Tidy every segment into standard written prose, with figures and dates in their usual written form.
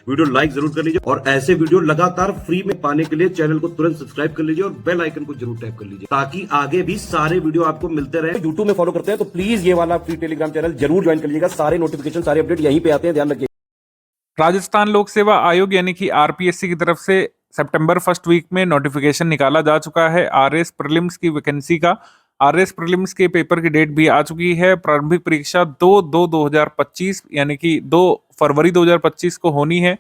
Video like जरूर कर लीजिए और ऐसे वीडियो लगातार फ्री में पाने के लिए चैनल को तुरंत सब्सक्राइब कर लीजिए और बेल आइकन को जरूर टैप कर लीजिए ताकि आगे भी सारे वीडियो आपको मिलते रहे। यूट्यूब में फॉलो करते हैं तो प्लीज ये वाला फ्री टेलीग्राम चैनल जरूर ज्वाइन कर लीजिएगा। सारे नोटिफिकेशन सारे अपडेट यहीं पे आते हैं, ध्यान रखिए। राजस्थान लोक सेवा आयोग यानी कि आरपीएससी की तरफ से सितंबर फर्स्ट वीक में नोटिफिकेशन निकाला जा चुका है आरएस प्रीलिम्स की वैकेंसी का। आरएस प्रीलिम्स के पेपर की डेट भी आ चुकी है। प्रारंभिक परीक्षा 2/2/2025 यानी कि 2 फरवरी 2025 को होनी है।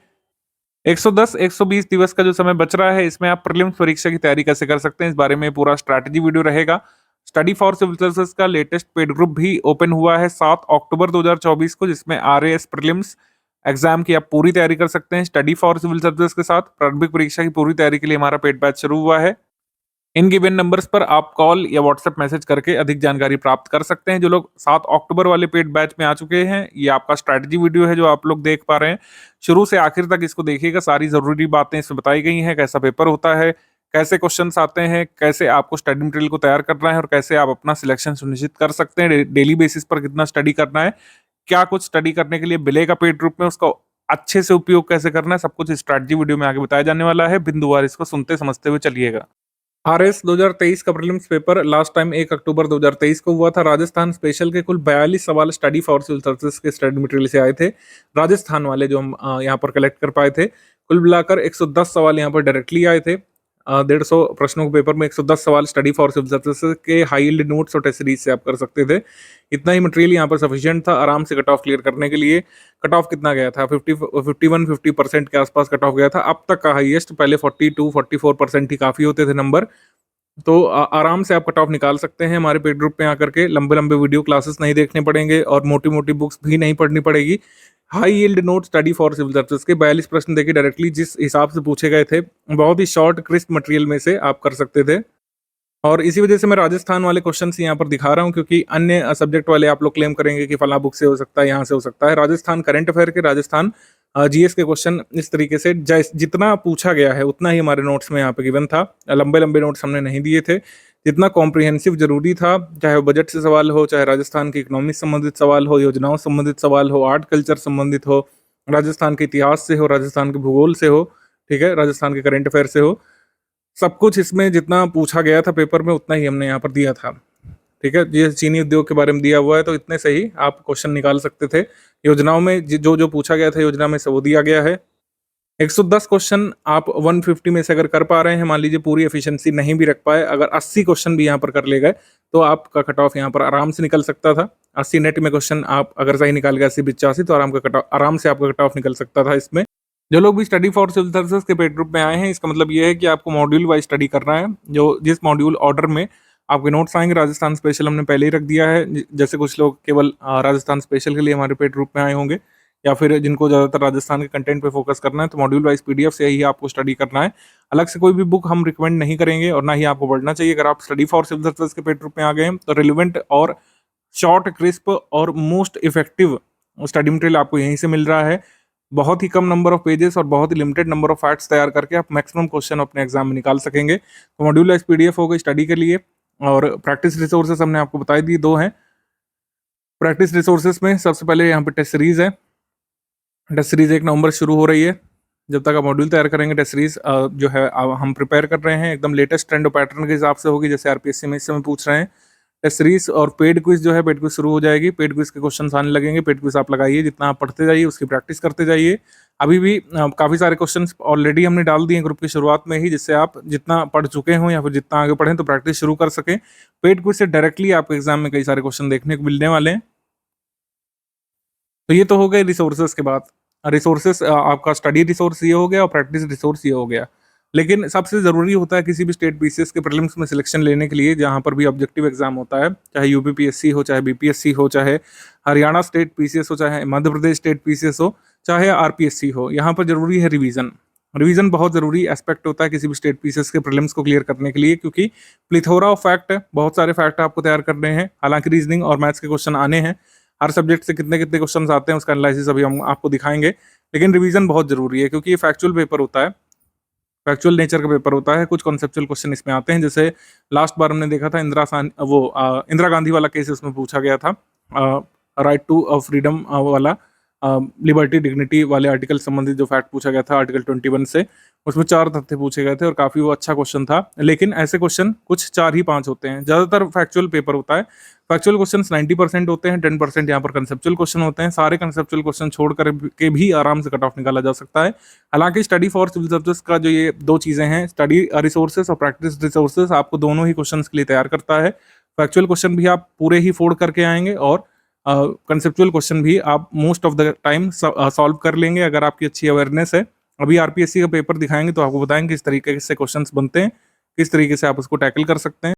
110-120 दिवस का जो समय बच रहा है, इसमें आप प्रीलिम्स परीक्षा की तैयारी कैसे कर सकते हैं, इस बारे में पूरा स्ट्रैटेजी वीडियो रहेगा। स्टडी फॉर सिविल सर्विसेज का लेटेस्ट पेड ग्रुप भी ओपन हुआ है 7 अक्टूबर 2024 को, जिसमें आरएएस प्रीलिम्स एग्जाम की आप पूरी तैयारी कर सकते हैं। स्टडी फॉर सिविल सर्विसेज के साथ प्रारंभिक परीक्षा की पूरी तैयारी के लिए हमारा पेड बैच शुरू हुआ है। इन गिवन नंबर्स पर आप कॉल या व्हाट्सएप मैसेज करके अधिक जानकारी प्राप्त कर सकते हैं। जो लोग 7 अक्टूबर वाले पेड बैच में आ चुके हैं, ये आपका स्ट्रैटेजी वीडियो है जो आप लोग देख पा रहे हैं। शुरू से आखिर तक इसको देखिएगा, सारी जरूरी बातें इसमें बताई गई हैं। कैसा पेपर होता है, कैसे क्वेश्चंस आते हैं, कैसे आपको स्टडी मटेरियल को तैयार करना है और कैसे आप अपना सिलेक्शन सुनिश्चित कर सकते हैं, डेली बेसिस पर कितना स्टडी करना है, क्या कुछ स्टडी करने के लिए मिलेगा पेड ग्रुप में, उसका अच्छे से उपयोग कैसे करना है, सब कुछ स्ट्रैटेजी वीडियो में आगे बताया जाने वाला है। बिंदुवार इसको सुनते समझते हुए चलिएगा। आरएस 2023 का प्रीलिम्स पेपर लास्ट टाइम 1 अक्टूबर 2023 को हुआ था। राजस्थान स्पेशल के कुल 42 सवाल स्टडी फॉर सिविल सर्विसेज के स्टडी मटेरियल से आए थे। राजस्थान वाले जो हम यहाँ पर कलेक्ट कर पाए थे, कुल मिलाकर 110 सवाल यहाँ पर डायरेक्टली आए थे। 150 प्रश्नों के पेपर में 110 सवाल स्टडी फॉर सिविल सर्विसेज के हाई यील्ड नोट्स और टेस्ट सीरीज से आप कर सकते थे। इतना ही मटेरियल यहाँ पर सफिशिएंट था आराम से कट ऑफ क्लियर करने के लिए। कट ऑफ कितना गया था? 51-50% के आसपास कट ऑफ गया था अब तक का हाईएस्ट। पहले 42-44% ही काफ़ी होते थे नंबर। तो आराम से आप कट ऑफ निकाल सकते हैं हमारे पेड ग्रुप में आकर के। लंबे लंबे वीडियो क्लासेस नहीं देखने पड़ेंगे और मोटी मोटी बुक्स भी नहीं पढ़नी पड़ेगी। High yield note study for civil services के 42 प्रश्न देखिए डायरेक्टली जिस हिसाब से पूछे गए थे, बहुत ही शॉर्ट क्रिस्प मटेरियल में से आप कर सकते थे। और इसी वजह से मैं राजस्थान वाले क्वेश्चन यहाँ पर दिखा रहा हूँ, क्योंकि अन्य सब्जेक्ट वाले आप लोग क्लेम करेंगे कि फला बुक से हो सकता है, यहाँ से हो सकता है। राजस्थान करंट अफेयर के, राजस्थान जीएस के क्वेश्चन इस तरीके से जितना पूछा गया है उतना ही हमारे नोट्स में यहाँ पे गिवन था। लंबे लंबे नोट्स हमने नहीं दिए थे। जितना कॉम्प्रिहेंसिव जरूरी था, चाहे वो बजट से सवाल हो, चाहे राजस्थान की इकोनॉमी से संबंधित सवाल हो, योजनाओं से संबंधित सवाल हो, आर्ट कल्चर संबंधित हो, राजस्थान के इतिहास से हो, राजस्थान के भूगोल से हो, ठीक है, राजस्थान के करंट अफेयर से हो, सब कुछ इसमें जितना पूछा गया था पेपर में उतना ही हमने यहाँ पर दिया था। ठीक है, ये चीनी उद्योग के बारे में दिया हुआ है, तो इतने से ही आप क्वेश्चन निकाल सकते थे। योजनाओं में जो जो पूछा गया था योजना में से वो दिया गया है। 110 क्वेश्चन आप 150 में से अगर कर पा रहे हैं, मान लीजिए पूरी एफिशिएंसी नहीं भी रख पाए, अगर 80 क्वेश्चन भी यहाँ पर कर ले गए तो आपका कट ऑफ यहाँ पर आराम से निकल सकता था। 80 नेट में क्वेश्चन आप अगर सही निकाल गए 80-85 तो आराम से आपका कट ऑफ निकल सकता था इसमें। जो लोग भी स्टडी फॉर सिविल सर्विसेज के पेड ग्रुप में आए हैं, इसका मतलब ये है कि आपको मॉड्यूल वाइज स्टडी करना है। जो जिस मॉड्यूल ऑर्डर में आपके नोट्स आएंगे, राजस्थान स्पेशल हमने पहले ही रख दिया है। जैसे कुछ लोग केवल राजस्थान स्पेशल के लिए हमारे पेड ग्रुप में आए होंगे, या फिर जिनको ज़्यादातर राजस्थान के कंटेंट पे फोकस करना है, तो मॉड्यूल वाइज पीडीएफ से ही आपको स्टडी करना है। अलग से कोई भी बुक हम रिकमेंड नहीं करेंगे और ना ही आपको पढ़ना चाहिए। अगर आप स्टडी फॉर सिविल सर्विसेज के पेड ग्रुप में आ गए हैं तो रिलेवेंट और शॉर्ट, क्रिस्प और मोस्ट इफेक्टिव स्टडी मटेरियल आपको यहीं से मिल रहा है। बहुत ही कम नंबर ऑफ पेजेस और बहुत ही लिमिटेड नंबर ऑफ फैक्ट्स तैयार करके आप मैक्सिमम क्वेश्चन अपने एग्जाम में निकाल सकेंगे। तो मॉड्यूल वाइज पीडीएफ हो गई स्टडी के लिए। और प्रैक्टिस रिसोर्सेस हमने आपको बताई दी, 2 हैं। प्रैक्टिस रिसोर्सेस में सबसे पहले यहाँ पे टेस्ट सीरीज है। टेस्ट सीरीज 1 नवंबर शुरू हो रही है। जब तक आप मॉड्यूल तैयार करेंगे, टेस्ट सीरीज जो है हम प्रिपेयर कर रहे हैं, एकदम लेटेस्ट ट्रेंड और पैटर्न के हिसाब से होगी, जैसे आरपीएससी में इस समय पूछ रहे हैं। टेस्ट सीरीज और पेड क्विज जो है, पेड क्विज शुरू हो जाएगी। पेड क्विज के क्वेश्चन आने लगेंगे। पेड क्विज आप लगाइए, जितना आप पढ़ते जाइए उसकी प्रैक्टिस करते जाइए। अभी भी काफ़ी सारे क्वेश्चन ऑलरेडी हमने डाल दिए ग्रुप की शुरुआत में ही, जिससे आप जितना पढ़ चुके हों या फिर जितना आगे पढ़ें तो प्रैक्टिस शुरू कर सकें। पेड क्विज से डायरेक्टली आपको एग्जाम में कई सारे क्वेश्चन देखने को मिलने वाले हैं। तो ये तो हो गए रिसोर्सेज के बाद। रिसोर्सेज आपका स्टडी रिसोर्स ये हो गया और प्रैक्टिस रिसोर्स ये हो गया। लेकिन सबसे ज़रूरी होता है किसी भी स्टेट पीसीएस के प्रीलिम्स में सिलेक्शन लेने के लिए, जहाँ पर भी ऑब्जेक्टिव एग्जाम होता है, चाहे यूपीपीएससी हो, चाहे बीपीएससी हो, चाहे हरियाणा स्टेट पीसीएस हो, चाहे मध्य प्रदेश स्टेट पीसीएस हो, चाहे आरपीएससी हो, यहाँ पर जरूरी है रिवीजन। रिवीजन बहुत ज़रूरी एस्पेक्ट होता है किसी भी स्टेट पीसीएस के प्रीलिम्स को क्लियर करने के लिए, क्योंकि प्लिथोरा ऑफ फैक्ट है, बहुत सारे फैक्ट आपको तैयार करने हैं। हालांकि रीजनिंग और मैथ्स के क्वेश्चन आने हैं, हर सब्जेक्ट से कितने कितने क्वेश्चन आते हैं उसका एनालिसिस अभी हम आपको दिखाएंगे। लेकिन रिवीजन बहुत जरूरी है, क्योंकि ये फैक्चुअल पेपर होता है, फैक्चुअल नेचर का पेपर होता है। कुछ कॉन्सेप्चुअल क्वेश्चन इसमें आते हैं, जैसे लास्ट बार हमने देखा था इंदिरा गांधी वाला केस उसमें पूछा गया था, राइट टू फ्रीडम वाला। लिबर्टी डिग्निटी वाले आर्टिकल संबंधित जो फैक्ट पूछा गया था आर्टिकल 21 से, उसमें 4 तथ्य पूछे गए थे और काफ़ी वो अच्छा क्वेश्चन था। लेकिन ऐसे क्वेश्चन कुछ 4 ही 5 होते हैं, ज़्यादातर फैक्चुअल पेपर होता है। फैक्चुअल क्वेश्चंस 90% होते हैं, 10% यहाँ पर कंसेप्चुअल क्वेश्चन होते हैं। सारे कंसेप्चुअल क्वेश्चन छोड़ कर के भी आराम से कट ऑफ निकाला जा सकता है। हालांकि स्टडी फॉर सिविल सर्विसेज का जो ये 2 चीज़ें हैं, स्टडी रिसोर्सेज और प्रैक्टिस रिसोर्सेज, आपको दोनों ही क्वेश्चन के लिए तैयार करता है। फैक्चुअल क्वेश्चन भी आप पूरे ही फोड़ करके आएंगे और कंसेप्चुअल क्वेश्चन भी आप most of the time solve कर लेंगे अगर आपकी अच्छी अवेयरनेस है। अभी आरपीएससी का पेपर दिखाएंगे तो आपको बताएंगे किस तरीके से क्वेश्चंस बनते हैं, किस तरीके से आप उसको टैकल कर सकते हैं।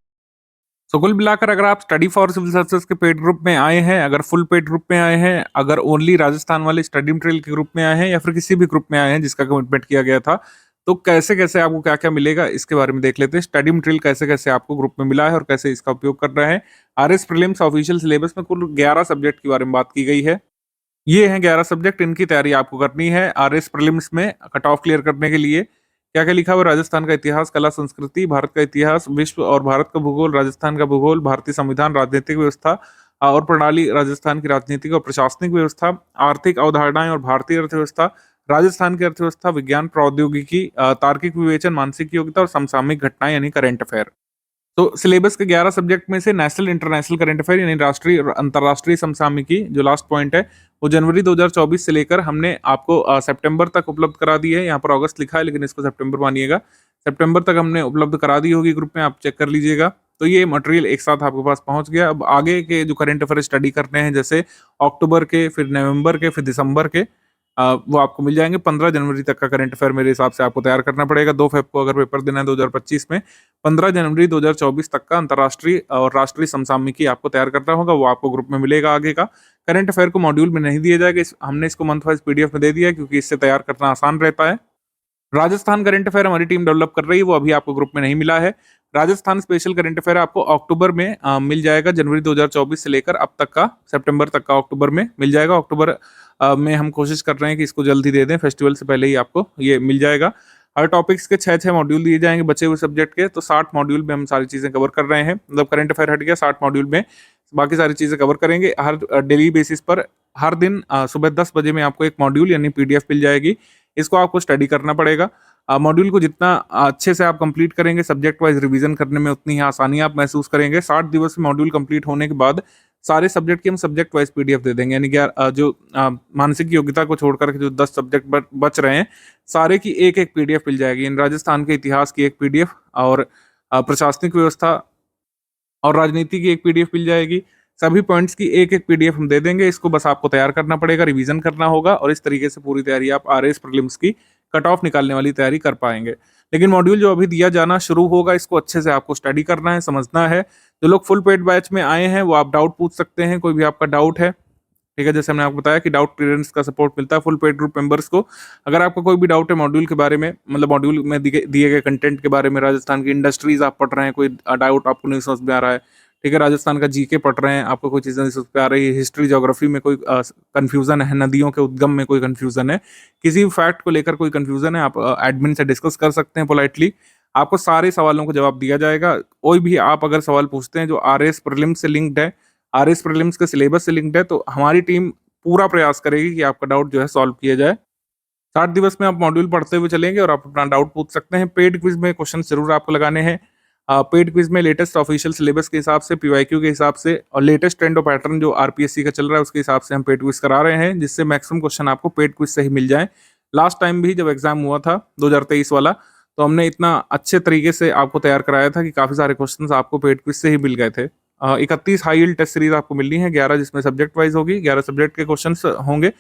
सो कुल मिलाकर अगर आप स्टडी फॉर सिविल सर्विसेज के पेड ग्रुप में आए हैं, अगर फुल पेड ग्रुप में आए हैं, अगर ओनली राजस्थान वाले स्टडी मटेरियल के ग्रुप में आए हैं, या फिर किसी भी ग्रुप में आए हैं जिसका कमिटमेंट किया गया था, तो कैसे कैसे आपको क्या क्या मिलेगा इसके बारे में देख लेते हैं। स्टडी मटेरियल कैसे कैसे आपको ग्रुप में मिला है और कैसे इसका उपयोग कर रहे हैं। आरएस प्रीलिम्स ऑफिशियल सिलेबस में कुल 11 सब्जेक्ट के बारे में बात की गई है। ये हैं 11 सब्जेक्ट, इनकी तैयारी आपको करनी है। आरएस प्रीलिम्स में कट ऑफ क्लियर करने के लिए क्या क्या लिखा हुआ है? राजस्थान का इतिहास, कला संस्कृति, भारत का इतिहास, विश्व और भारत का भूगोल, राजस्थान का भूगोल, भारतीय संविधान, राजनीतिक व्यवस्था और प्रणाली, राजस्थान की राजनीतिक और प्रशासनिक व्यवस्था, आर्थिक अवधारणाएं और भारतीय अर्थव्यवस्था, राजस्थान की अर्थव्यवस्था, विज्ञान प्रौद्योगिकी, तार्किक विवेचन, मानसिक योग्यता और समसामयिक घटनाएं यानी करंट अफेयर। तो सिलेबस के 11 सब्जेक्ट में से नेशनल इंटरनेशनल करंट अफेयर यानी राष्ट्रीय और अंतर्राष्ट्रीय समसामयिकी जो लास्ट पॉइंट है, वो जनवरी 2024 से लेकर हमने आपको सितंबर तक उपलब्ध करा दी है। यहाँ पर अगस्त लिखा है लेकिन इसको सितंबर मानिएगा। सितंबर तक हमने उपलब्ध करा दी होगी ग्रुप में, आप चेक कर लीजिएगा। तो ये मटेरियल एक साथ आपके पास पहुंच गया। अब आगे के जो करंट अफेयर स्टडी करने हैं, जैसे अक्टूबर के, फिर नवंबर के, फिर दिसंबर के, वो आपको मिल जाएंगे। 15 जनवरी तक का करंट अफेयर मेरे हिसाब से आपको तैयार करना पड़ेगा। 2 फेब को अगर पेपर देना है 2025 में, 15 जनवरी 2024 तक का अंतर्राष्ट्रीय और राष्ट्रीय समसामयिकी आपको तैयार करना होगा। वो आपको ग्रुप में मिलेगा। आगे का करंट अफेयर को मॉड्यूल में नहीं दिया जाएगा, हमने इसको मंथ वाइज पीडीएफ में दे दिया है क्योंकि इससे तैयार करना आसान रहता है। राजस्थान करंट अफेयर हमारी टीम डेवलप कर रही है, वो अभी आपको ग्रुप में नहीं मिला है। राजस्थान स्पेशल करंट अफेयर आपको अक्टूबर में मिल जाएगा। जनवरी 2024 से लेकर अब तक का सितंबर तक का अक्टूबर में मिल जाएगा। अक्टूबर में हम कोशिश कर रहे हैं कि इसको जल्दी दे दें, फेस्टिवल से पहले ही आपको ये मिल जाएगा। हर टॉपिक्स के 6-6 मॉड्यूल दिए जाएंगे बचे हुए सब्जेक्ट के, तो 60 मॉड्यूल में हम सारी चीज़ें कवर कर रहे हैं। मतलब करंट अफेयर हट गया, 60 मॉड्यूल में बाकी सारी चीज़ें कवर करेंगे। हर डेली बेसिस पर हर दिन सुबह 10 बजे में आपको एक मॉड्यूल यानी पीडीएफ मिल जाएगी। इसको आपको स्टडी करना पड़ेगा। मॉड्यूल को जितना अच्छे से आप कंप्लीट करेंगे, सब्जेक्ट वाइज रिवीजन करने में उतनी ही आसानी आप महसूस करेंगे। 60 दिवस में मॉड्यूल कंप्लीट होने के बाद सारे सब्जेक्ट की हम सब्जेक्ट वाइज पीडीएफ दे देंगे। यानी कि जो मानसिक योग्यता को छोड़कर के जो 10 सब्जेक्ट बच रहे हैं, सारे की एक एक पीडीएफ मिल जाएगी। इन राजस्थान के इतिहास की एक पीडीएफ और प्रशासनिक व्यवस्था और राजनीति की एक पीडीएफ मिल जाएगी। सभी पॉइंट्स की एक एक पीडीएफ हम दे देंगे। इसको बस आपको तैयार करना पड़ेगा, रिवीजन करना होगा और इस तरीके से पूरी तैयारी आप आरएस प्रीलिम्स की कट ऑफ निकालने वाली तैयारी कर पाएंगे। लेकिन मॉड्यूल जो अभी दिया जाना शुरू होगा, इसको अच्छे से आपको स्टडी करना है, समझना है। जो लोग फुल पेड बैच में आए हैं वो आप डाउट पूछ सकते हैं, कोई भी आपका डाउट है, ठीक है। जैसे हमने आपको बताया कि डाउट क्लियरेंस का सपोर्ट मिलता है फुल पेड ग्रुप मेंबर्स को। अगर आपका कोई भी डाउट है मॉड्यूल के बारे में, मतलब मॉड्यूल में दिए गए कंटेंट के बारे में, राजस्थान की इंडस्ट्रीज आप पढ़ रहे हैं, कोई डाउट आपको नहीं समझ में आ रहा है, ठीक है, राजस्थान का जीके पढ़ रहे हैं, आपको कोई चीज़ें नहीं समझ में आ रही है, हिस्ट्री ज्योग्राफी में कोई कन्फ्यूजन है, नदियों के उद्गम में कोई कन्फ्यूजन है, किसी भी फैक्ट को लेकर कोई कन्फ्यूजन है, आप एडमिन से डिस्कस कर सकते हैं पोलाइटली। आपको सारे सवालों को जवाब दिया जाएगा। कोई भी आप अगर सवाल पूछते हैं जो आरएस प्रीलिम्स से लिंक्ड है, आरएस प्रीलिम्स के सिलेबस से लिंक्ड है, तो हमारी टीम पूरा प्रयास करेगी कि आपका डाउट जो है सॉल्व किया जाए। 60 दिवस में आप मॉड्यूल पढ़ते हुए चलेंगे और आप अपना डाउट पूछ सकते हैं। पेड क्विज में क्वेश्चन जरूर आपको लगाने हैं। पेड क्विज में लेटेस्ट ऑफिशियल सिलेबस के हिसाब से, पीवाईक्यू के हिसाब से और लेटेस्ट ट्रेंड और पैटर्न जो आरपीएससी का चल रहा है उसके हिसाब से हम पेड क्विज करा रहे हैं, जिससे मैक्सिमम क्वेश्चन आपको पेड क्विज से ही मिल जाए। लास्ट टाइम भी जब एग्जाम हुआ था 2023 वाला, तो हमने इतना अच्छे तरीके से आपको तैयार कराया था कि काफी सारे क्वेश्चन आपको पेड क्विज से ही मिल गए थे। 31 हाई यील्ड टेस्ट सीरीज आपको मिलनी है, 11 जिसमें सब्जेक्ट वाइज होगी, 11 सब्जेक्ट के क्वेश्चन होंगे,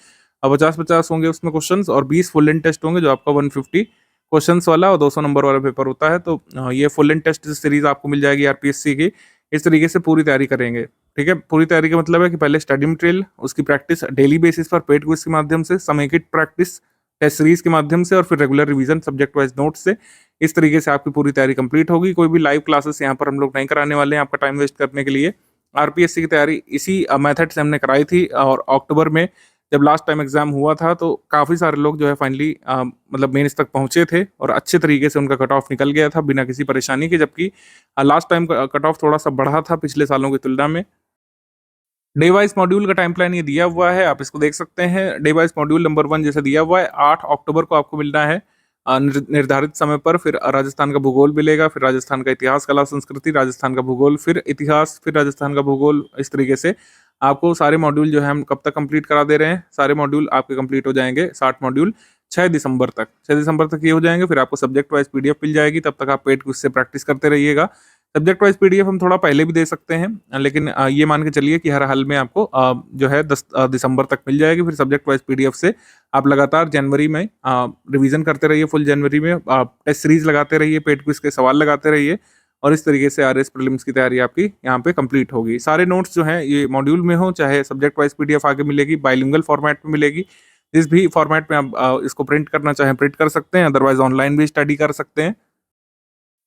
50-50 होंगे उसमें क्वेश्चंस और 20 फुल लेंथ टेस्ट होंगे जो आपका 150 क्वेश्चंस वाला और 200 नंबर वाला पेपर होता है। तो ये फुल लेंथ टेस्ट सीरीज आपको मिल जाएगी आरपीएससी की। इस तरीके से पूरी तैयारी करेंगे, ठीक है। पूरी तैयारी का मतलब है कि पहले स्टडी मटेरियल, उसकी प्रैक्टिस डेली बेसिस पर पेड क्विज के माध्यम से, समेकित प्रैक्टिस टेस्ट सीरीज के माध्यम से और फिर regular revision subject wise notes से। इस तरीके से आपकी पूरी तैयारी कंप्लीट होगी। कोई भी लाइव क्लासेस यहाँ पर हम लोग नहीं कराने वाले हैं आपका टाइम वेस्ट करने के लिए। आरपीएससी की तैयारी इसी मेथड से हमने कराई थी और अक्टूबर में जब लास्ट टाइम एग्जाम हुआ था तो काफ़ी सारे लोग जो है फाइनली मतलब मेंस तक पहुंचे थे और अच्छे तरीके से उनका कट ऑफ निकल गया था बिना किसी परेशानी के, जबकि लास्ट टाइम का कट ऑफ थोड़ा सा बढ़ा था पिछले सालों की तुलना में। डे वाइज मॉड्यूल का टाइम प्लान ये दिया हुआ है, आप इसको देख सकते हैं। डे वाइज मॉड्यूल नंबर 1 जैसे दिया हुआ है 8 अक्टूबर को आपको मिलना है निर्धारित समय पर। फिर राजस्थान का भूगोल मिलेगा, फिर राजस्थान का इतिहास, कला, संस्कृति, राजस्थान का भूगोल, फिर इतिहास, फिर राजस्थान का भूगोल। इस तरीके से आपको सारे मॉड्यूल जो है हम कब तक कंप्लीट करा दे रहे हैं, सारे मॉड्यूल आपके कंप्लीट हो जाएंगे 60 मॉड्यूल 6 दिसंबर तक। 6 दिसंबर तक ये हो जाएंगे। फिर आपको सब्जेक्ट वाइज पीडीएफ मिल जाएगी, तब तक आप पेड क्विज से प्रैक्टिस करते रहिएगा। सब्जेक्ट वाइज पीडीएफ हम थोड़ा पहले भी दे सकते हैं, लेकिन ये मान के चलिए कि हर हाल में आपको जो है 10 दिसंबर तक मिल जाएगी। फिर सब्जेक्ट वाइज पीडीएफ से आप लगातार जनवरी में रिवीजन करते रहिए, फुल जनवरी में टेस्ट सीरीज लगाते रहिए, पेड क्विज के सवाल लगाते रहिए, और इस तरीके से आरएस प्रीलिम्स की तैयारी आपकी यहाँ पे कंप्लीट होगी। सारे नोट्स जो हैं ये मॉड्यूल में हो, चाहे सब्जेक्ट वाइज पीडीएफ आगे मिलेगी, बाइलिंगुअल फॉर्मेट में मिलेगी। जिस भी फॉर्मेट में आप इसको प्रिंट करना चाहें प्रिंट कर सकते हैं, अदरवाइज ऑनलाइन भी स्टडी कर सकते हैं।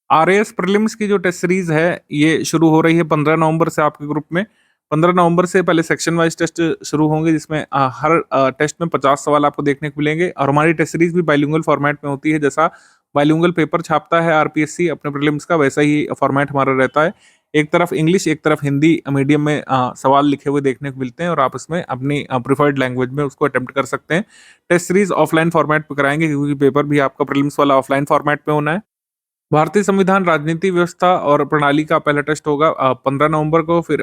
आरएएस प्रीलिम्स की जो टेस्ट सीरीज है ये शुरू हो रही है 15 नवंबर से आपके ग्रुप में। 15 नवंबर से पहले सेक्शन वाइज टेस्ट शुरू होंगे, जिसमें हर टेस्ट में 50 सवाल आपको देखने को मिलेंगे। और हमारी टेस्ट सीरीज भी बाइलिंगुअल फॉर्मेट में होती है, जैसा बाइलिंगुअल पेपर छापता है आरपीएससी अपने प्रीलिम्स का, वैसा ही फॉर्मेट हमारा रहता है। एक तरफ इंग्लिश, एक तरफ हिंदी मीडियम में सवाल लिखे हुए देखने को मिलते हैं, और आप उसमें अपनी प्रिफर्ड लैंग्वेज में उसको अटेम्प्ट कर सकते हैं। टेस्ट सीरीज ऑफलाइन फॉर्मेट पे कराएंगे, क्योंकि पेपर भी आपका प्रीलिम्स वाला ऑफलाइन फॉर्मेट में होना है। भारतीय संविधान, राजनीति व्यवस्था और प्रणाली का पहला टेस्ट होगा 15 नवंबर को। फिर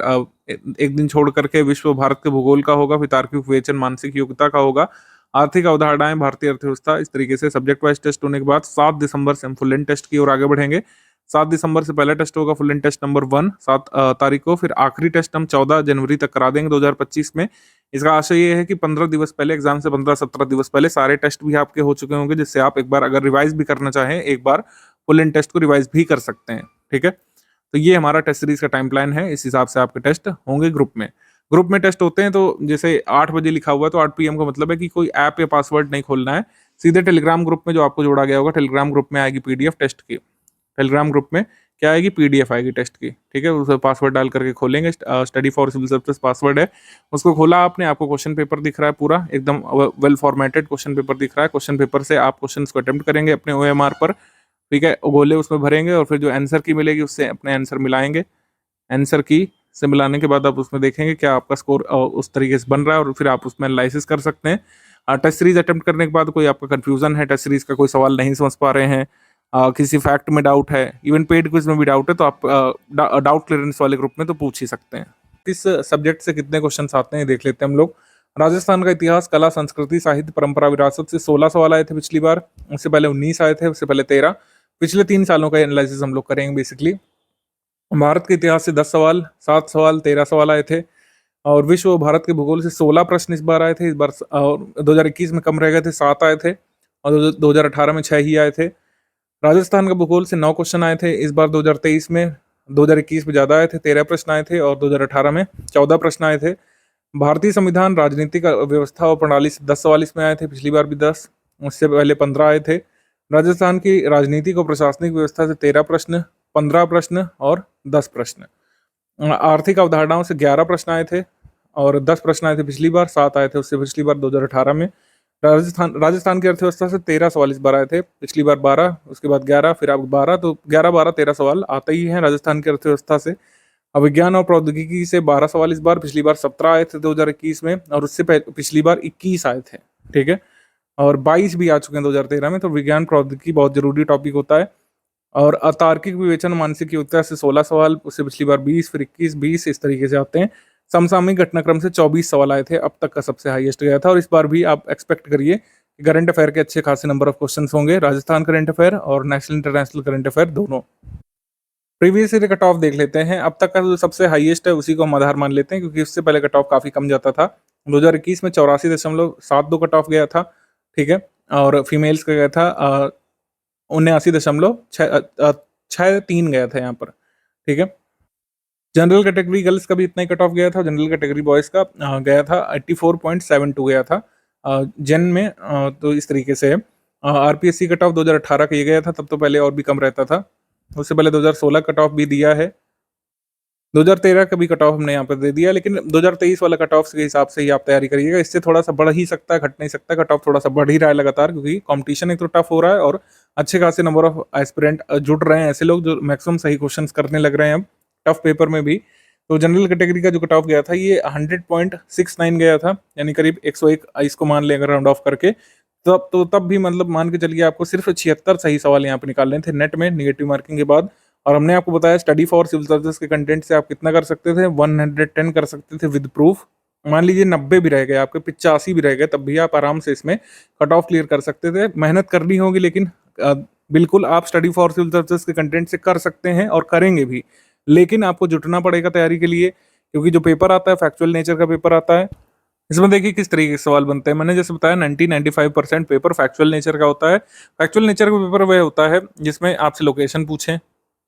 एक दिन छोड़ करके विश्व भारत के भूगोल का होगा, फिर तार्किक विवेचन, मानसिक योग्यता का होगा, आर्थिक अवधारणाएं, भारतीय अर्थव्यवस्था। इस तरीके से सब्जेक्ट वाइज टेस्ट होने के बाद 7 दिसंबर से हम फुल एंड टेस्ट की ओर आगे बढ़ेंगे। 7 दिसंबर से पहला टेस्ट होगा फुल एंड टेस्ट नंबर 1 7 तारीख को। फिर आखिरी टेस्ट हम 14 जनवरी तक करा देंगे 2025 में। इसका आशय ये है कि 15 दिवस पहले, एग्जाम से 15-17 दिवस पहले सारे टेस्ट भी आपके हो चुके होंगे, जिससे आप एक बार अगर रिवाइज भी करना चाहें, एक बार फुल एंड टेस्ट को रिवाइज भी कर सकते हैं। ठीक है, तो ये हमारा टेस्ट सीरीज का टाइम प्लान है। इस हिसाब से आपके टेस्ट होंगे ग्रुप में। ग्रुप में टेस्ट होते हैं तो जैसे 8 बजे लिखा हुआ है तो 8 पीएम का मतलब है कि कोई ऐप या पासवर्ड नहीं खोलना है। सीधे टेलीग्राम ग्रुप में जो आपको जोड़ा गया होगा, टेलीग्राम ग्रुप में आएगी पीडीएफ टेस्ट की। टेलीग्राम ग्रुप में क्या आएगी, पीडीएफ आएगी टेस्ट की। ठीक है, उसमें पासवर्ड डाल करके खोलेंगे, study for civil services password है। उसको खोला आपने, आपको क्वेश्चन पेपर दिख रहा है पूरा एकदम वेल फॉर्मेटेड क्वेश्चन पेपर दिख रहा है। क्वेश्चन पेपर से आप क्वेश्चन को अटेम्प्ट करेंगे अपने ओएमआर पर। ठीक है, गोले उसमें भरेंगे और फिर जो आंसर की मिलेगी उससे अपने आंसर मिलाएंगे। आंसर की से मिलाने के बाद आप उसमें देखेंगे क्या आपका स्कोर उस तरीके से बन रहा है, और फिर आप उसमें एनालिसिस कर सकते हैं। टेस्ट सीरीज अटेम्प्ट करने के बाद कोई आपका कंफ्यूजन है, टेस्ट सीरीज का कोई सवाल नहीं समझ पा रहे हैं, किसी फैक्ट में डाउट है, इवन पेड क्विज में भी डाउट है, तो आप डाउट क्लियरेंस वाले ग्रुप में तो पूछ ही सकते हैं। इस सब्जेक्ट से कितने क्वेश्चन आते हैं देख लेते हैं हम लोग। राजस्थान का इतिहास, कला, संस्कृति, साहित्य, परंपरा, विरासत से 16 सवाल आए थे पिछली बार। उससे पहले 19 आए थे, उससे पहले 13। पिछले 3 सालों का एनालिसिस हम लोग करेंगे बेसिकली। भारत के इतिहास से 10 सवाल, 7 सवाल, 13 सवाल आए थे। और विश्व और भारत के भूगोल से 16 प्रश्न इस बार आए थे। इस बार 2021 में कम रह गए थे, 7 आए थे, और 2018 में 6 ही आए थे। राजस्थान का भूगोल से 9 क्वेश्चन आए थे इस बार 2023 में। 2021 में ज़्यादा आए थे, 13 प्रश्न आए थे, और 2018 में 14 प्रश्न आए थे। भारतीय संविधान, राजनीतिक व्यवस्था और प्रणाली से 10 सवाल इसमें आए थे, पिछली बार भी 10, उससे पहले 15 आए थे। राजस्थान की राजनीतिक और प्रशासनिक व्यवस्था से 13 प्रश्न, 15 प्रश्न और 10 प्रश्न। आर्थिक अवधारणाओं से 11 प्रश्न आए थे, और 10 प्रश्न आए थे पिछली बार, 7 आए थे उससे पिछली बार 2018 में। राजस्थान की अर्थव्यवस्था से 13 सवाल इस बार आए थे, पिछली बार 12, उसके बाद 11, फिर अब 12, तो 11-12 13 सवाल आते ही हैं राजस्थान की अर्थव्यवस्था से। अब विज्ञान और प्रौद्योगिकी से 12 सवाल इस बार, पिछली बार 17 आए थे 2021 में, और उससे पिछली बार 21 आए थे। ठीक है, और 22 भी आ चुके हैं 2013 में। तो विज्ञान प्रौद्योगिकी बहुत जरूरी टॉपिक होता है। और अतार्किक विवेचन, मानसिक योग्यता से 16 सवाल, उससे पिछली बार 20, फिर 21, 20, इस तरीके से आते हैं। समसामयिक घटनाक्रम से 24 सवाल आए थे, अब तक का सबसे हाईएस्ट गया था। और इस बार भी आप एक्सपेक्ट करिए कि करंट अफेयर के अच्छे खासे नंबर ऑफ क्वेश्चंस होंगे, राजस्थान करंट अफेयर और नेशनल इंटरनेशनल करंट अफेयर दोनों। प्रीवियस ईयर कट ऑफ देख लेते हैं। अब तक का जो सबसे हाईएस्ट है उसी को हम आधार मान लेते हैं, क्योंकि उससे पहले कट ऑफ काफी कम जाता था। 2021 में 84.72 कट ऑफ गया था। ठीक है, और फीमेल्स का गया था 79.63 गया था यहाँ पर। ठीक है, जनरल कैटेगरी गर्ल्स का भी इतना ही कट ऑफ गया था। जनरल कैटेगरी बॉयज का गया था 84.72 गया था जेन में। तो इस तरीके से आरपीएससी कट ऑफ 2018 का ये गया था, तब तो पहले और भी कम रहता था। उससे पहले 2016 कट ऑफ भी दिया है, 2013 का भी कट ऑफ हमने यहाँ पर दे दिया, लेकिन 2023 वाला कट ऑफ के हिसाब से ही आप तैयारी करिएगा। इससे थोड़ा सा बढ़ ही सकता है, घट नहीं सकता। कट ऑफ थोड़ा सा बढ़ ही रहा है लगातार, क्योंकि कंपटीशन एक तो टफ हो रहा है और अच्छे खासे नंबर ऑफ एस्पिरेंट जुड़ रहे हैं, ऐसे लोग जो मैक्सिमम सही क्वेश्चंस करने लग रहे हैं अब टफ पेपर में भी। तो जनरल कैटेगरी का जो कट ऑफ गया था ये 100.69 गया था, यानी करीब 101 इसको मान लें अगर राउंड ऑफ करके। तब भी मतलब मान के चलिए आपको सिर्फ 76 सही सवाल यहाँ पे निकालने थे नेट में निगेटिव मार्किंग के बाद। और हमने आपको बताया स्टडी फॉर सिविल सर्विसेज के कंटेंट से आप कितना कर सकते थे, 110 कर सकते थे विद प्रूफ। मान लीजिए 90 भी रह गए आपके, 85 भी रह गए, तब भी आप आराम से इसमें कट ऑफ क्लियर कर सकते थे। मेहनत करनी होगी लेकिन बिल्कुल आप स्टडी फॉर सिविल सर्विसेज के कंटेंट से कर सकते हैं और करेंगे भी, लेकिन आपको जुटना पड़ेगा तैयारी के लिए, क्योंकि जो पेपर आता है फैक्चुअल नेचर का पेपर आता है। इसमें देखिए किस तरीके के सवाल बनते हैं। मैंने जैसे बताया 90-95% पेपर फैक्चुअल नेचर का होता है। फैक्चुअल नेचर का पेपर वह होता है जिसमें आपसे लोकेशन पूछें,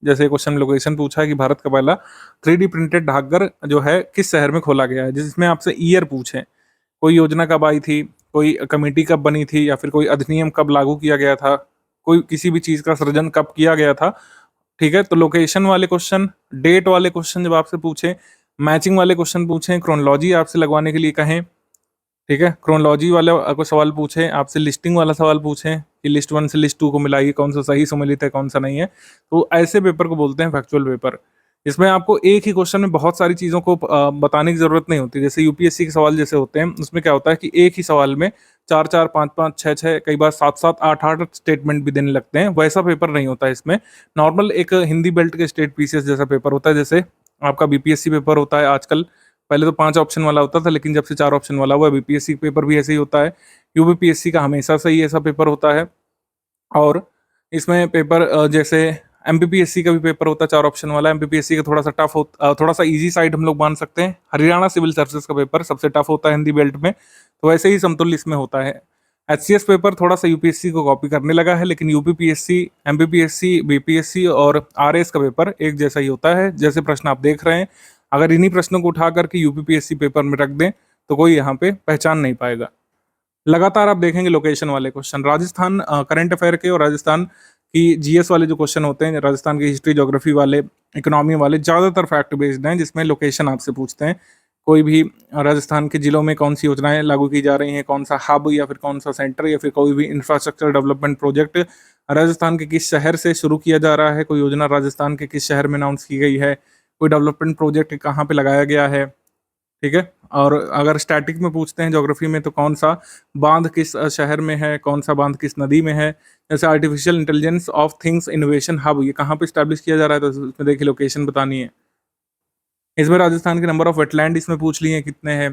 जैसे क्वेश्चन लोकेशन पूछा है कि भारत का पहला 3D प्रिंटेड डाकघर जो है किस शहर में खोला गया है, जिसमें आपसे ईयर पूछें, कोई योजना कब आई थी, कोई कमेटी कब बनी थी, या फिर कोई अधिनियम कब लागू किया गया था, कोई किसी भी चीज का सृजन कब किया गया था। ठीक है, तो लोकेशन वाले क्वेश्चन, डेट वाले क्वेश्चन जब आपसे पूछे, मैचिंग वाले क्वेश्चन पूछें, क्रोनोलॉजी आपसे लगवाने के लिए कहें, ठीक है, क्रोनोलॉजी वाला को सवाल पूछें, आपसे लिस्टिंग वाला सवाल पूछें कि लिस्ट 1 से लिस्ट 2 को मिलाइए, कौन सा सही सम्मिलित है कौन सा नहीं है, तो ऐसे पेपर को बोलते हैं फैक्चुअल पेपर। इसमें आपको एक ही क्वेश्चन में बहुत सारी चीज़ों को बताने की जरूरत नहीं होती। जैसे यूपीएससी के सवाल जैसे होते हैं, उसमें क्या होता है कि एक ही सवाल में 4-4, 5-5, 6-6, कई बार 7-7, 8-8 स्टेटमेंट भी देने लगते हैं। वैसा पेपर नहीं होता है इसमें। नॉर्मल एक हिंदी बेल्ट के स्टेट पीसीएस जैसा पेपर होता है, जैसे आपका बीपीएससी पेपर होता है आजकल। पहले तो 5 ऑप्शन वाला होता था, लेकिन जब से 4 ऑप्शन वाला हुआ है, बीपीएससी पेपर भी ऐसे ही होता है। यूपीपीएससी का हमेशा से ही ऐसा पेपर होता है। और इसमें पेपर जैसे एमपीपीएससी का भी पेपर होता है 4 ऑप्शन वाला। एमपीपीएससी का थोड़ा सा टफ होता, थोड़ा सा इजी साइड हम लोग मान सकते हैं। हरियाणा सिविल सर्विसेज का पेपर सबसे टफ होता है हिंदी बेल्ट में, तो वैसे ही समतुल्य इसमें होता है। एचसीएस पेपर थोड़ा सा यूपीएससी को कॉपी करने लगा है, लेकिन यूपीपीएससी, एमपीपीएससी, बीपीएससी और आरएस का पेपर एक जैसा ही होता है। जैसे प्रश्न आप देख रहे हैं, अगर इन्हीं प्रश्नों को उठा करके यूपीपीएससी पेपर में रख दें तो कोई यहाँ पे पहचान नहीं पाएगा। लगातार आप देखेंगे लोकेशन वाले क्वेश्चन, राजस्थान करंट अफेयर के और राजस्थान की जीएस वाले जो क्वेश्चन होते हैं, राजस्थान की हिस्ट्री, ज्योग्राफी वाले, इकोनॉमी वाले, ज़्यादातर फैक्ट बेस्ड हैं, जिसमें लोकेशन आपसे पूछते हैं। कोई भी राजस्थान के जिलों में कौन सी योजनाएं लागू की जा रही हैं, कौन सा हब या फिर कौन सा सेंटर या फिर कोई भी इंफ्रास्ट्रक्चर डेवलपमेंट प्रोजेक्ट राजस्थान के किस शहर से शुरू किया जा रहा है, कोई योजना राजस्थान के किस शहर में अनाउंस की गई है, कोई डेवलपमेंट प्रोजेक्ट कहाँ पे लगाया गया है। ठीक है, और अगर स्टैटिक में पूछते हैं ज्योग्राफी में, तो कौन सा बांध किस शहर में है, कौन सा बांध किस नदी में है। जैसे artificial intelligence of things innovation hub, ये कहाँ पे स्टैब्लिश किया जा रहा है, तो इसमें देखिए लोकेशन बतानी है। इसमें राजस्थान के नंबर ऑफ वेटलैंड इसमें पूछ लिए कितने हैं।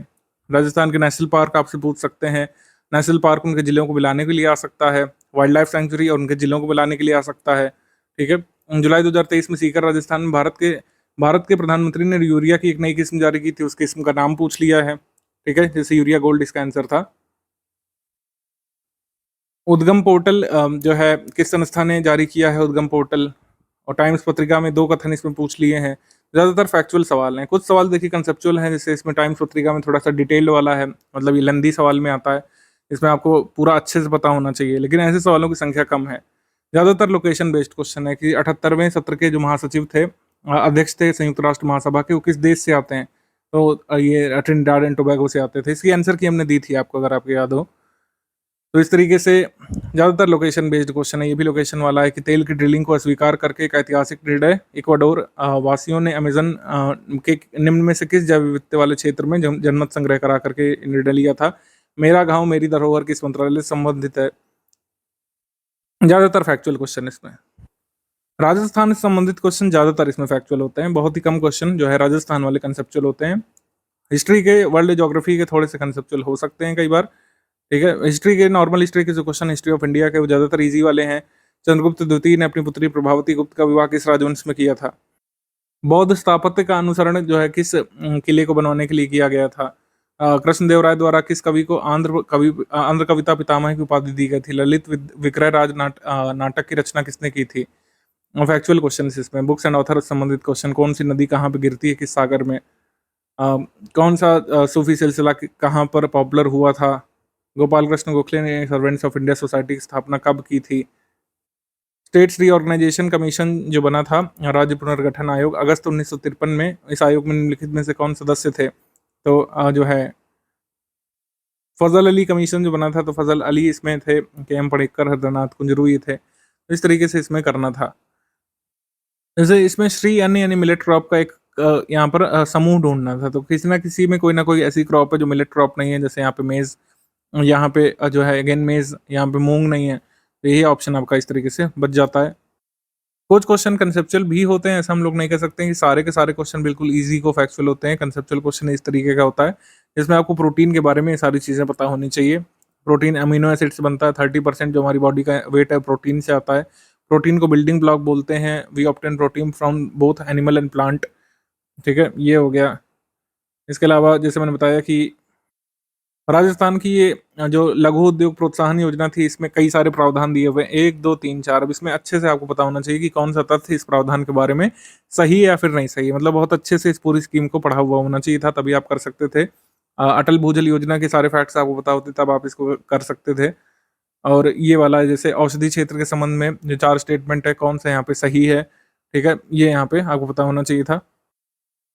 राजस्थान के नेशनल पार्क आपसे पूछ सकते हैं। नेशनल पार्क उनके जिलों को मिलाने के लिए आ सकता है। वाइल्ड लाइफ सेंचुरी और उनके जिलों को मिलाने के लिए आ सकता है। ठीक है, जुलाई 2023 में सीकर राजस्थान में भारत के प्रधानमंत्री ने यूरिया की एक नई किस्म जारी की थी, उस किस्म का नाम पूछ लिया है। ठीक है, जैसे यूरिया गोल्ड इसका आंसर था। उद्गम पोर्टल जो है किस संस्था ने जारी किया है, उद्गम पोर्टल। और टाइम्स पत्रिका में 2 कथन इसमें पूछ लिए हैं। ज़्यादातर फैक्चुअल सवाल हैं, कुछ सवाल देखिए कंसेप्चुअल हैं, जैसे इसमें टाइम्स पत्रिका में थोड़ा सा डिटेल वाला है, मतलब ये लंदी सवाल में आता है, इसमें आपको पूरा अच्छे से पता होना चाहिए, लेकिन ऐसे सवालों की संख्या कम है। ज़्यादातर लोकेशन बेस्ड क्वेश्चन है कि 78वें सत्र के जो महासचिव थे, अध्यक्ष थे संयुक्त राष्ट्र महासभा के, वो किस देश से आते हैं, तो ये ट्रिनिडाड एंड टोबैगो से आते थे। इसकी आंसर की हमने दी थी आपको, अगर आपको याद हो। तो इस तरीके से ज़्यादातर लोकेशन बेस्ड क्वेश्चन है। ये भी लोकेशन वाला है कि तेल की ड्रिलिंग को अस्वीकार करके एक ऐतिहासिक निर्णय, इक्वाडोर वासियों ने अमेजन के निम्न में से किस जैव विविधता वाले क्षेत्र में जनमत संग्रह करा करके निर्णय लिया था। मेरा गांव मेरी धरोहर किस मंत्रालय से संबंधित है। ज़्यादातर फैक्चुअल क्वेश्चन इसमें। राजस्थान से संबंधित क्वेश्चन ज़्यादातर इसमें फैक्चुअल होते हैं, बहुत ही कम क्वेश्चन जो है राजस्थान वाले कंसेप्चुअल होते हैं। हिस्ट्री के, वर्ल्ड ज्योग्राफी के थोड़े से कंसेप्चुअल हो सकते हैं कई बार। ठीक है, हिस्ट्री के, नॉर्मल हिस्ट्री के जो क्वेश्चन हिस्ट्री ऑफ इंडिया के, वो ज़्यादातर इजी वाले हैं। चंद्रगुप्त द्वितीय ने अपनी पुत्री प्रभावती गुप्त का विवाह किस राजवंश में किया था। बौद्ध स्थापत्य का अनुसरण जो है किस किले को बनवाने के लिए किया गया था। कृष्णदेवराय द्वारा किस कवि को आंध्र कविता पितामह की उपाधि दी गई थी। ललित विक्रय राज नाटक की रचना किसने की थी। फैक्चुअल क्वेश्चन इसमें। बुक्स एंड ऑथर संबंधित क्वेश्चन, कौन सी नदी कहाँ पे गिरती है, किस सागर में। कौन सा सूफी सिलसिला कहाँ पर पॉपुलर हुआ था। गोपाल कृष्ण गोखले ने सर्वेंट्स ऑफ इंडिया सोसाइटी की स्थापना कब की थी। स्टेट्स रीऑर्गेनाइजेशन कमीशन जो बना था, राज्य पुनर्गठन आयोग, अगस्त 1953 में। इस आयोग में निम्नलिखित में से कौन सदस्य थे, तो जो है फजल अली कमीशन जो बना था, तो फजल अली इसमें थे। के.एम. पणिक्कर, हरदनाथ कुंजरू ये थे। तो इस तरीके से इसमें करना था। जैसे इसमें श्री अन्न यानी मिलेट क्रॉप का एक यहाँ पर समूह ढूंढना था, तो किसी ना किसी में कोई ना कोई ऐसी क्रॉप है जो मिलेट क्रॉप नहीं है, जैसे यहाँ पे मेज़, यहाँ पे जो है अगेन मेज़, यहाँ पे मूंग नहीं है, तो यही ऑप्शन आपका इस तरीके से बच जाता है। कुछ क्वेश्चन कंसेप्चुअल भी होते हैं, ऐसा हम लोग नहीं कह सकते हैं कि सारे के सारे क्वेश्चन बिल्कुल ईजी को फैक्चुअल होते हैं। कंसेप्चुअल क्वेश्चन इस तरीके का होता है, जिसमें आपको प्रोटीन के बारे में ये सारी चीज़ें पता होनी चाहिए। प्रोटीन अमीनो एसिड से बनता है, 30% जो हमारी बॉडी का वेट है प्रोटीन से आता है। प्रोटीन को बिल्डिंग ब्लॉक बोलते हैं। We obtain protein from both animal and plant, ठीक है, ये हो गया। इसके अलावा जैसे मैंने बताया कि राजस्थान की ये जो लघु उद्योग प्रोत्साहन योजना थी, इसमें कई सारे प्रावधान दिए हुए हैं, 1, 2, 3, 4। अब इसमें अच्छे से आपको पता होना चाहिए कि कौन सा तथ्य इस प्रावधान के बारे में सही है या फिर नहीं सही है। मतलब बहुत अच्छे से इस पूरी स्कीम को पढ़ा हुआ होना चाहिए था, तभी आप कर सकते थे। अटल भूजल योजना के सारे फैक्ट्स आपको पता होते तब आप इसको कर सकते थे। और ये वाला जैसे औषधि क्षेत्र के संबंध में जो 4 स्टेटमेंट है, कौन सा यहाँ पे सही है, ठीक है, ये यहाँ पे आपको पता होना चाहिए था।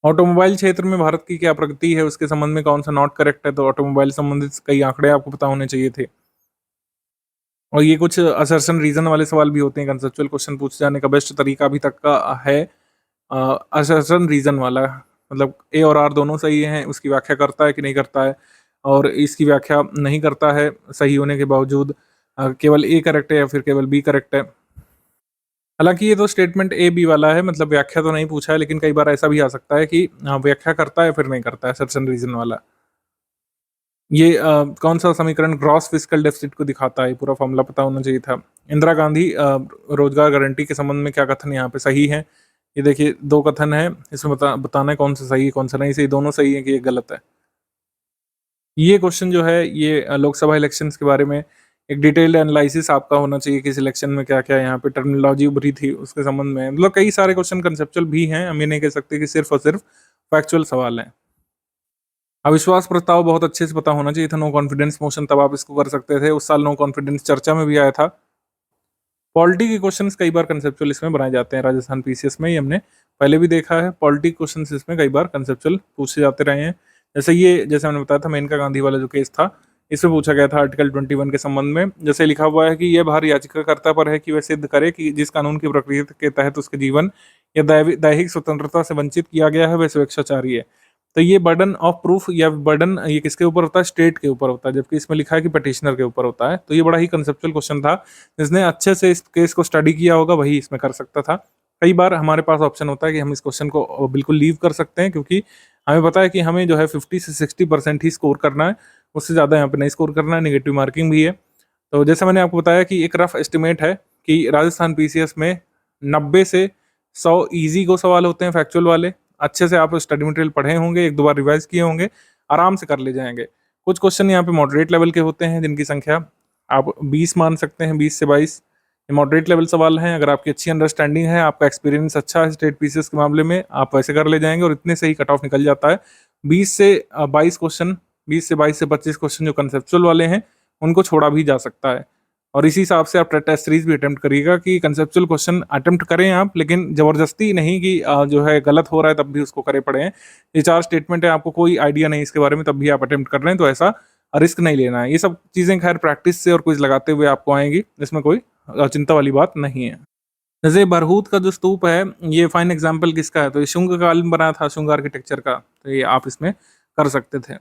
ऑटोमोबाइल क्षेत्र में भारत की क्या प्रगति है, उसके संबंध में कौन सा नॉट करेक्ट है, तो ऑटोमोबाइल संबंधित कई आंकड़े आपको पता होने चाहिए थे। और ये कुछ असर्शन रीजन वाले सवाल भी होते हैं, कंसेप्चुअल क्वेश्चन पूछे जाने का बेस्ट तरीका अभी तक का है असर्शन रीजन वाला, मतलब ए और आर दोनों सही हैं, उसकी व्याख्या करता है कि नहीं करता है, और इसकी व्याख्या नहीं करता है सही होने के बावजूद, केवल ए करेक्ट है या फिर केवल बी करेक्ट है। हालांकि ये तो स्टेटमेंट ए बी वाला है, मतलब व्याख्या तो नहीं पूछा है, लेकिन कई बार ऐसा भी आ सकता है कि व्याख्या करता है फिर नहीं करता है, असर्शन रीजन वाला। ये कौन सा समीकरण ग्रॉस फिस्कल डेफिसिट को दिखाता है, पूरा फॉर्मूला पता होना चाहिए था। इंदिरा गांधी रोजगार गारंटी के संबंध में क्या कथन यहाँ पे सही है, ये देखिए 2 कथन है, इसमें बताना है कौन सा सही है कौन सा नहीं सही, दोनों सही है कि ये गलत है। ये क्वेश्चन जो है ये लोकसभा इलेक्शंस के बारे में एक डिटेल्ड एनालिसिस आपका होना चाहिए कि इलेक्शन में क्या क्या यहाँ पे टर्मिनोलॉजी उभरी थी उसके संबंध में, मतलब कई सारे क्वेश्चन कंसेप्चुअल भी हैं, हम ये नहीं कह सकते कि सिर्फ और सिर्फ फैक्चुअल सवाल हैं। अविश्वास प्रस्ताव बहुत अच्छे से पता होना चाहिए था, नो कॉन्फिडेंस मोशन तब आप इसको कर सकते थे, उस साल नो कॉन्फिडेंस चर्चा में भी आया था। पॉलिटी के क्वेश्चंस कई बार कंसेप्चुअल इसमें बनाए जाते हैं, राजस्थान पीसीएस में, ये हमने पहले भी देखा है। पॉलिटी क्वेश्चंस इसमें कई बार कंसेप्चुअल पूछे जाते रहे हैं, जैसे मैंने बताया था मेनका गांधी वाला जो केस था, इसमें पूछा गया था आर्टिकल 21 के संबंध में, जैसे लिखा हुआ है कि यह भार याचिकाकर्ता पर है कि वह सिद्ध करे कि जिस कानून की प्रक्रिया के तहत उसके जीवन या दैहिक स्वतंत्रता से वंचित किया गया है वह स्वेच्छाचारी है। तो ये बर्डन ऑफ प्रूफ या बर्डन ये किसके ऊपर होता है, स्टेट के ऊपर होता है, जबकि इसमें लिखा है कि पटिशनर के ऊपर होता है। तो ये बड़ा ही कंसेप्चुअल क्वेश्चन था, जिसने अच्छे से इस केस को स्टडी किया होगा वही इसमें कर सकता था। कई बार हमारे पास ऑप्शन होता है कि हम इस क्वेश्चन को बिल्कुल लीव कर सकते हैं, क्योंकि हमें पता है कि हमें जो है 50 से 60% ही स्कोर करना है, उससे ज़्यादा यहाँ पे नहीं स्कोर करना है, नेगेटिव मार्किंग भी है। तो जैसे मैंने आपको बताया कि एक रफ एस्टिमेट है कि राजस्थान पीसीएस में 90 से 100 ईजी को सवाल होते हैं फैक्चुअल वाले, अच्छे से आप स्टडी मटेरियल पढ़े होंगे, 1-2 बार रिवाइज किए होंगे, आराम से कर ले जाएंगे। कुछ क्वेश्चन यहाँ पे मॉडरेट लेवल के होते हैं, जिनकी संख्या आप 20 मान सकते हैं, 20 से 22 ये मॉडरेट लेवल सवाल हैं। अगर आपकी अच्छी अंडरस्टैंडिंग है, आपका एक्सपीरियंस अच्छा है स्टेट पीसीएस के मामले में, आप वैसे कर ले जाएंगे और इतने से ही कट ऑफ निकल जाता है। 20 से 22 क्वेश्चन, 20 से 22 से 25 क्वेश्चन जो कंसेप्चुअल वाले हैं उनको छोड़ा भी जा सकता है, और इसी हिसाब से आप टेस्ट सीरीज भी अटेम्प्ट करिएगा कि कंसेप्चुअल क्वेश्चन अटेम्प्ट करें आप, लेकिन जबरदस्ती नहीं कि जो है गलत हो रहा है तब भी उसको करे पड़े हैं। ये 4 स्टेटमेंट है, आपको कोई आइडिया नहीं इसके बारे में तब भी आप अटेम्प्ट कर रहे हैं, तो ऐसा रिस्क नहीं लेना है। ये सब चीज़ें खैर प्रैक्टिस से और कुछ लगाते हुए आपको आएंगी, इसमें कोई चिंता वाली बात नहीं है। जैसे बरहूत का जो स्तूप है, ये फाइन एग्जाम्पल किसका है, तो ये शुंग काल में बना था, शुंग आर्किटेक्चर का, तो ये आप इसमें कर सकते थे।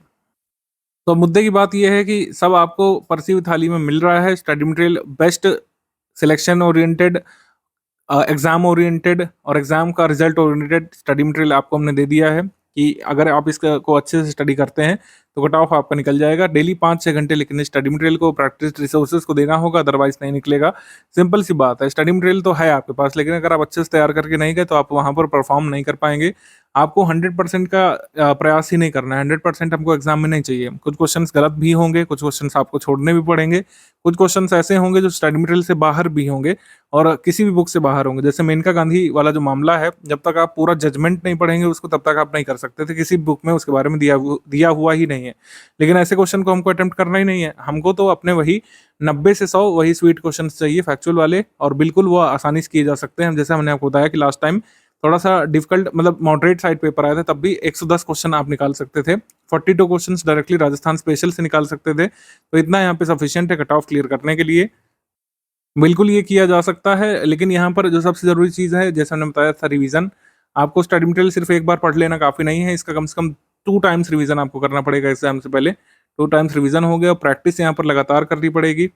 तो मुद्दे की बात यह है कि सब आपको परसी हुई थाली में मिल रहा है, study material best selection oriented, exam oriented और एग्जाम का रिजल्ट ओरिएंटेड स्टडी मटेरियल आपको हमने दे दिया है कि अगर आप इसको अच्छे से स्टडी करते हैं तो कट ऑफ आपका निकल जाएगा। डेली 5-6 घंटे लेकिन स्टडी मटेरियल को, प्रैक्टिस रिसोर्सेज को देना होगा, अदरवाइज नहीं निकलेगा। सिंपल सी बात है, स्टडी मटेरियल तो है आपके पास, लेकिन अगर आप अच्छे से तैयार करके नहीं गए तो आप वहाँ पर परफॉर्म नहीं कर पाएंगे। आपको 100% का प्रयास ही नहीं करना है, 100% हमको एग्जाम में नहीं चाहिए। कुछ क्वेश्चंस गलत भी होंगे, कुछ क्वेश्चंस आपको छोड़ने भी पड़ेंगे, कुछ क्वेश्चंस ऐसे होंगे जो स्टडी मटेरियल से बाहर भी होंगे और किसी भी बुक से बाहर होंगे। जैसे मेनका गांधी वाला जो मामला है, जब तक आप पूरा जजमेंट नहीं पढ़ेंगे उसको तब तक आप नहीं कर सकते थे, किसी बुक में उसके बारे में दिया हुआ ही नहीं है। लेकिन ऐसे क्वेश्चन को हमको अटेम्प्ट करना ही नहीं है, हमको तो अपने वही 90 से 100 वही स्वीट क्वेश्चन चाहिए फैक्चुअल वाले, और बिल्कुल वो आसानी से किए जा सकते हैं। जैसे हमने आपको बताया कि लास्ट टाइम थोड़ा सा डिफिकल्ट, मतलब मॉडरेट साइड पेपर आया था, तब भी 110 क्वेश्चन आप निकाल सकते थे, 42 क्वेश्चंस डायरेक्टली राजस्थान स्पेशल से निकाल सकते थे, तो इतना यहाँ पे सफिशिएंट है कट ऑफ क्लियर करने के लिए। बिल्कुल ये किया जा सकता है, लेकिन यहाँ पर जो सबसे ज़रूरी चीज़ है, जैसे हमने बताया था, रिवीजन। आपको स्टडी मटेरियल सिर्फ एक बार पढ़ लेना काफ़ी नहीं है, इसका कम से कम 2 टाइम्स रिवीजन आपको करना पड़ेगा एग्जाम से पहले। 2 टाइम्स रिवीजन हो गया और प्रैक्टिस यहाँ पर लगातार करनी पड़ेगी।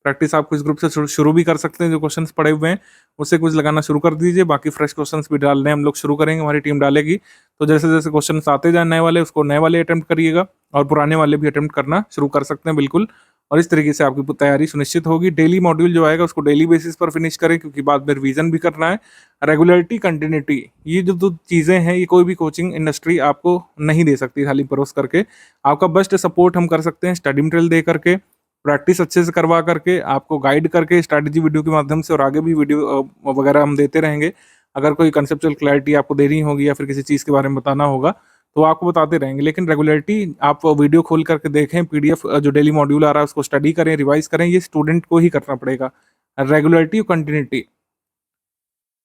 प्रैक्टिस आप इस ग्रुप से शुरू भी कर सकते हैं, जो क्वेश्चंस पड़े हुए हैं उससे कुछ लगाना शुरू कर दीजिए। बाकी फ्रेश क्वेश्चंस भी डालने हम लोग शुरू करेंगे, हमारी टीम डालेगी। तो जैसे जैसे क्वेश्चंस आते जाए नए वाले, उसको नए वाले अटेम्प्ट करिएगा और पुराने वाले भी अटेम्प्ट करना शुरू कर सकते हैं बिल्कुल। और इस तरीके से आपकी तैयारी सुनिश्चित होगी। डेली मॉड्यूल जो आएगा उसको डेली बेसिस पर फिनिश करें, क्योंकि बाद में रिवीजन भी करना है। रेगुलरिटी, कंटिन्यूटी, ये जो दो चीज़ें हैं ये कोई भी कोचिंग इंडस्ट्री आपको नहीं दे सकती खाली परोस करके। आपका बेस्ट सपोर्ट हम कर सकते हैं स्टडी मटेरियल दे करके, प्रैक्टिस अच्छे से करवा करके, आपको गाइड करके स्ट्रैटेजी वीडियो के माध्यम से, और आगे भी वीडियो वगैरह हम देते रहेंगे। अगर कोई कंसेप्चुअल क्लैरिटी आपको देनी होगी या फिर किसी चीज़ के बारे में बताना होगा तो आपको बताते रहेंगे। लेकिन रेगुलरिटी, आप वीडियो खोल करके देखें, पीडीएफ जो डेली मॉड्यूल आ रहा है उसको स्टडी करें, रिवाइज करें, ये स्टूडेंट को ही करना पड़ेगा। रेगुलरिटी और कंटिन्यूटी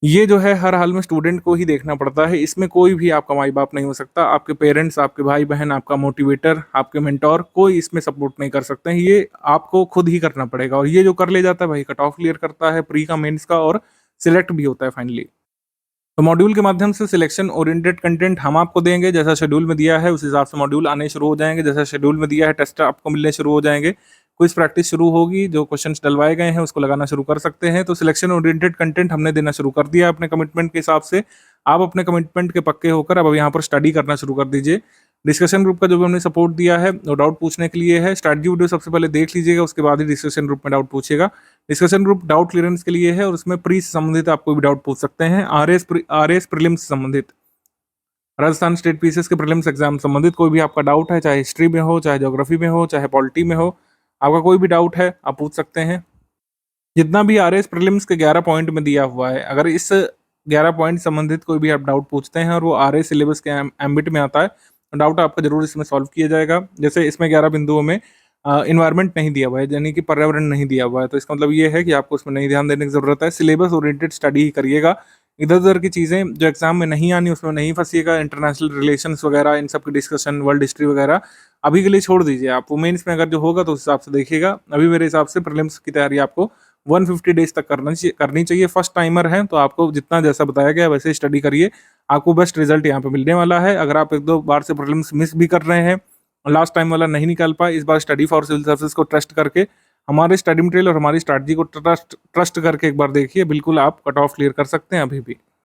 ये जो है हर हाल में स्टूडेंट को ही देखना पड़ता है। इसमें कोई भी आपका माई बाप नहीं हो सकता, आपके पेरेंट्स, आपके भाई बहन, आपका मोटिवेटर, आपके मेंटोर, कोई इसमें सपोर्ट नहीं कर सकते हैं। ये आपको खुद ही करना पड़ेगा। और ये जो कर ले जाता है भाई, कट ऑफ क्लियर करता है प्री का, मेंस का, और सिलेक्ट भी होता है फाइनली। तो मॉड्यूल के माध्यम से सिलेक्शन ओरिएंटेड कंटेंट हम आपको देंगे, जैसा शेड्यूल में दिया है उस हिसाब से मॉड्यूल आने शुरू हो जाएंगे। जैसा शेड्यूल में दिया है टेस्ट आपको मिलने शुरू हो जाएंगे, क्विज प्रैक्टिस शुरू होगी, जो क्वेश्चंस डलवाए गए हैं उसको लगाना शुरू कर सकते हैं। तो सिलेक्शन ओरिएंटेड कंटेंट हमने देना शुरू कर दिया अपने कमिटमेंट के हिसाब से। आप अपने कमिटमेंट के पक्के होकर अब यहाँ पर स्टडी करना शुरू कर दीजिए। डिस्कशन ग्रुप का जो भी हमने सपोर्ट दिया है वो डाउट पूछने के लिए है। स्ट्रैटेजी वीडियो सबसे पहले देख लीजिएगा, उसके बाद ही डिस्कशन ग्रुप में डाउट पूछेगा। डिस्कशन ग्रुप डाउट क्लियरेंस के लिए है और उसमें प्री से संबंधित आप कोई भी डाउट पूछ सकते हैं। आरएस प्रीलिम्स से संबंधित, राजस्थान स्टेट पीसीएस के प्रीलिम्स एग्जाम संबंधित कोई भी आपका डाउट है, चाहे हिस्ट्री में हो, चाहे ज्योग्राफी में हो, चाहे पॉलिटी में हो, आपका कोई भी डाउट है आप पूछ सकते हैं। जितना भी आरएस प्रीलिम्स के 11 पॉइंट में दिया हुआ है, अगर इस 11 पॉइंट संबंधित कोई भी आप डाउट पूछते हैं और वो आरएस सिलेबस के एम्बिट में आता है, तो डाउट आपका जरूर इसमें सॉल्व किया जाएगा। जैसे इसमें 11 बिंदुओं में इन्वायरमेंट नहीं दिया हुआ है, यानी कि पर्यावरण नहीं दिया हुआ है, तो इसका मतलब ये है कि आपको उसमें नहीं ध्यान देने की जरूरत है। सिलेबस ओरिएंटेड स्टडी ही करिएगा। इधर उधर की चीज़ें जो एग्जाम में नहीं आनी उसमें नहीं फंसिएगा। इंटरनेशनल रिलेशंस वगैरह, इन सब की डिस्कशन, वर्ल्ड हिस्ट्री वगैरह अभी के लिए छोड़ दीजिए। आप वुमेन्स में अगर जो होगा तो उस हिसाब से देखिएगा। अभी मेरे हिसाब से प्रीलिम्स की तैयारी आपको 150 डेज तक करनी चाहिए। फर्स्ट टाइमर है तो आपको जितना जैसा बताया गया वैसे स्टडी करिए, आपको बेस्ट रिजल्ट यहाँ पे मिलने वाला है। अगर आप 1-2 बार से प्रीलिम्स मिस भी कर रहे हैं, लास्ट टाइम वाला नहीं निकाल पाए, इस बार स्टडी फॉर सिविल सर्विसेज को ट्रस्ट करके, हमारे स्टडी मटेरियल और हमारी स्ट्रैटेजी को ट्रस्ट करके एक बार देखिए, बिल्कुल आप कट ऑफ क्लियर कर सकते हैं अभी भी।